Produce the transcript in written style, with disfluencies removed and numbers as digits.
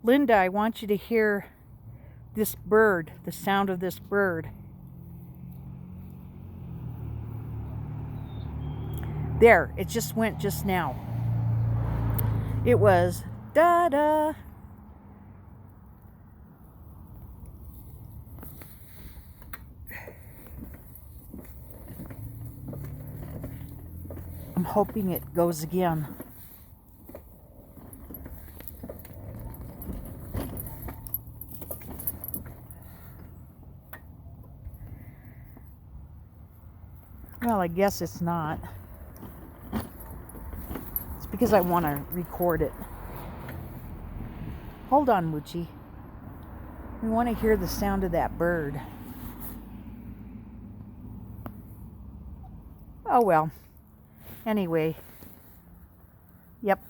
Linda, I want you to hear this bird, the sound of this bird. There, it just went just now. It was da-da. I'm hoping it goes again. Well, I guess it's not. It's because I want to record it. Hold on, Moochie. We want to hear the sound of that bird. Oh well. Anyway. Yep.